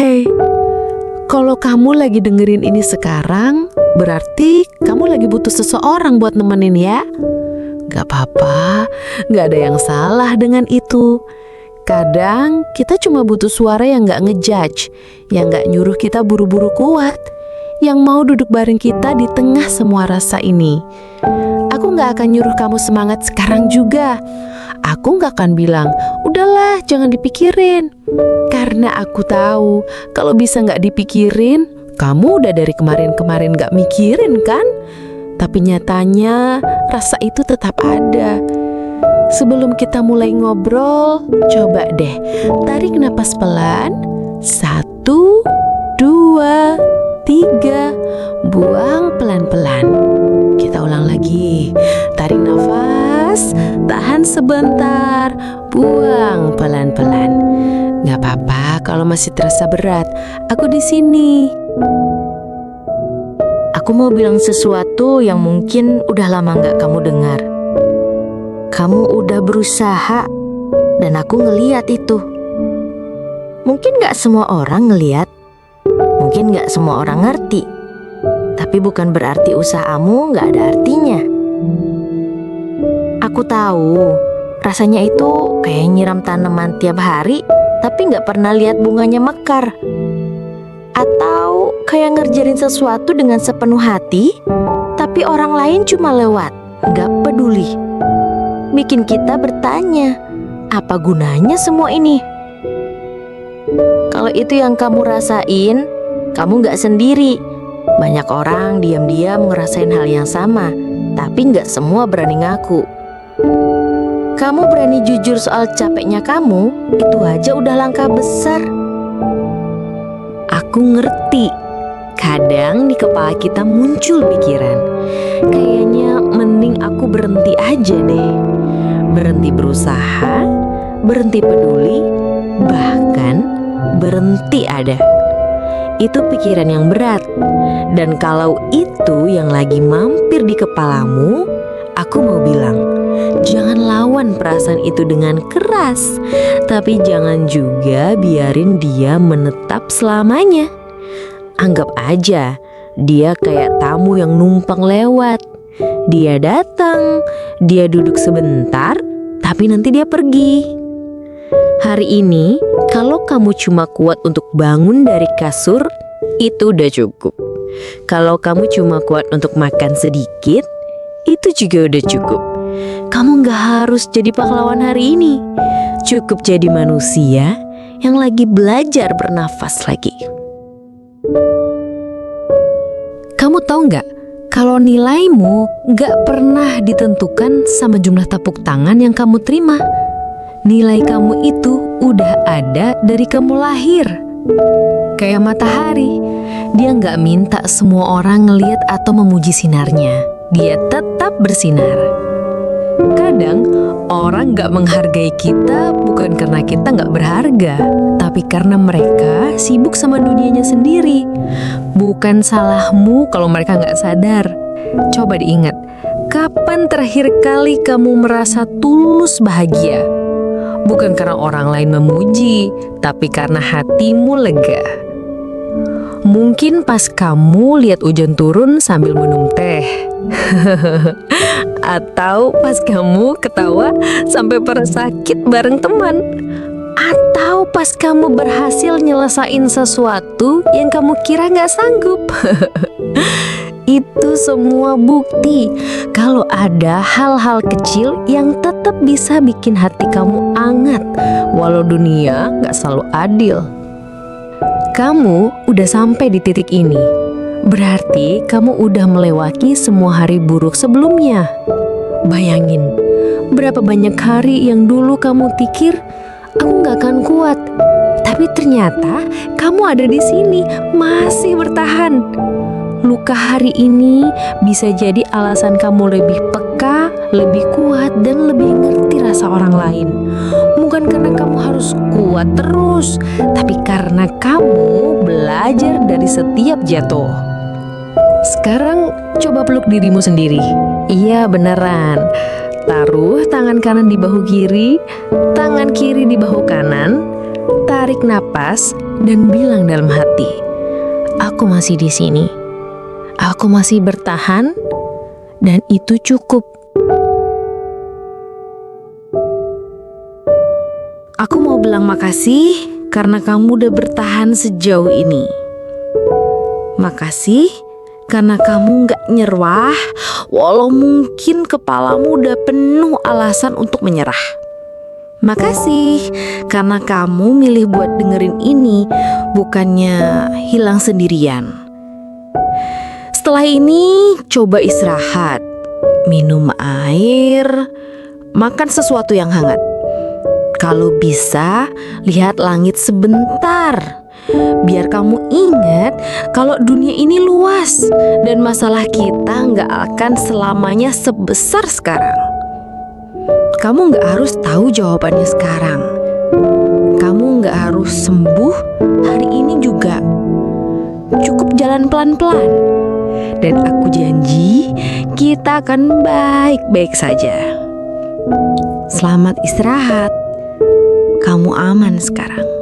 Hei, kalau kamu lagi dengerin ini sekarang, berarti kamu lagi butuh seseorang buat nemenin ya. Gak apa-apa, gak ada yang salah dengan itu. Kadang kita cuma butuh suara yang gak ngejudge, yang gak nyuruh kita buru-buru kuat, yang mau duduk bareng kita di tengah semua rasa ini. Aku gak akan nyuruh kamu semangat sekarang juga. Aku gak akan bilang, udahlah jangan dipikirin. Karena aku tahu, kalau bisa gak dipikirin, kamu udah dari kemarin-kemarin gak mikirin kan? Tapi nyatanya rasa itu tetap ada. Sebelum kita mulai ngobrol, coba deh tarik napas pelan. 1, 2, 3. Buang pelan-pelan. Kita ulang lagi. Tarik nafas, tahan sebentar, buang pelan-pelan. Gak apa-apa kalau masih terasa berat. Aku di sini. Aku mau bilang sesuatu yang mungkin udah lama gak kamu dengar. Kamu udah berusaha dan aku ngeliat itu. Mungkin gak semua orang ngeliat, mungkin gak semua orang ngerti. Tapi bukan berarti usahamu gak ada artinya. Aku tahu rasanya itu kayak nyiram tanaman tiap hari tapi gak pernah lihat bunganya mekar. Atau kayak ngerjain sesuatu dengan sepenuh hati, tapi orang lain cuma lewat, gak peduli. Bikin kita bertanya, apa gunanya semua ini? Kalau itu yang kamu rasain, kamu gak sendiri. Banyak orang diam-diam ngerasain hal yang sama, tapi gak semua berani ngaku. Kamu berani jujur soal capeknya kamu, itu aja udah langkah besar. Aku ngerti, kadang di kepala kita muncul pikiran, kayaknya mending aku berhenti aja deh. Berhenti berusaha, berhenti peduli, bahkan berhenti ada. Itu pikiran yang berat. Dan kalau itu yang lagi mampir di kepalamu, aku mau bilang, jangan lawan perasaan itu dengan keras, tapi jangan juga biarin dia menetap selamanya. Anggap aja dia kayak tamu yang numpang lewat. Dia datang, dia duduk sebentar, tapi nanti dia pergi. Hari ini, kalau kamu cuma kuat untuk bangun dari kasur, itu udah cukup. Kalau kamu cuma kuat untuk makan sedikit, itu juga udah cukup. Kamu gak harus jadi pahlawan hari ini. Cukup jadi manusia yang lagi belajar bernafas lagi. Kamu tahu gak, kalau nilaimu gak pernah ditentukan sama jumlah tepuk tangan yang kamu terima. Nilai kamu itu udah ada dari kamu lahir. Kayak matahari, dia gak minta semua orang ngeliat atau memuji sinarnya. Dia tetap bersinar. Kadang orang gak menghargai kita bukan karena kita gak berharga, tapi karena mereka sibuk sama dunianya sendiri. Bukan salahmu kalau mereka gak sadar. Coba diingat, kapan terakhir kali kamu merasa tulus bahagia? Bukan karena orang lain memuji, tapi karena hatimu lega. Mungkin pas kamu lihat hujan turun sambil minum teh. Atau pas kamu ketawa sampai perut sakit bareng teman. Atau pas kamu berhasil nyelesain sesuatu yang kamu kira gak sanggup. Itu semua bukti kalau ada hal-hal kecil yang tetap bisa bikin hati kamu hangat, walau dunia gak selalu adil. Kamu udah sampai di titik ini, berarti kamu udah melewati semua hari buruk sebelumnya. Bayangin, berapa banyak hari yang dulu kamu pikir, aku gak akan kuat. Tapi ternyata kamu ada di sini, masih bertahan. Luka hari ini bisa jadi alasan kamu lebih peka, lebih kuat, dan lebih ngerti rasa orang lain. Bukan karena kamu harus kuat terus, tapi karena kamu belajar dari setiap jatuh. Sekarang coba peluk dirimu sendiri. Iya beneran. Taruh tangan kanan di bahu kiri, tangan kiri di bahu kanan. Tarik napas, dan bilang dalam hati, "Aku masih di sini. Aku masih bertahan dan itu cukup." Aku mau bilang makasih karena kamu udah bertahan sejauh ini. Makasih karena kamu gak nyerah walau mungkin kepalamu udah penuh alasan untuk menyerah. Makasih karena kamu milih buat dengerin ini, bukannya hilang sendirian. Setelah ini coba istirahat, minum air, makan sesuatu yang hangat. Kalau bisa, lihat langit sebentar. Biar kamu ingat kalau dunia ini luas dan masalah kita nggak akan selamanya sebesar sekarang. Kamu nggak harus tahu jawabannya sekarang. Kamu nggak harus sembuh hari ini juga. Cukup jalan pelan-pelan. Dan aku janji kita akan baik-baik saja. Selamat istirahat. Kamu aman sekarang.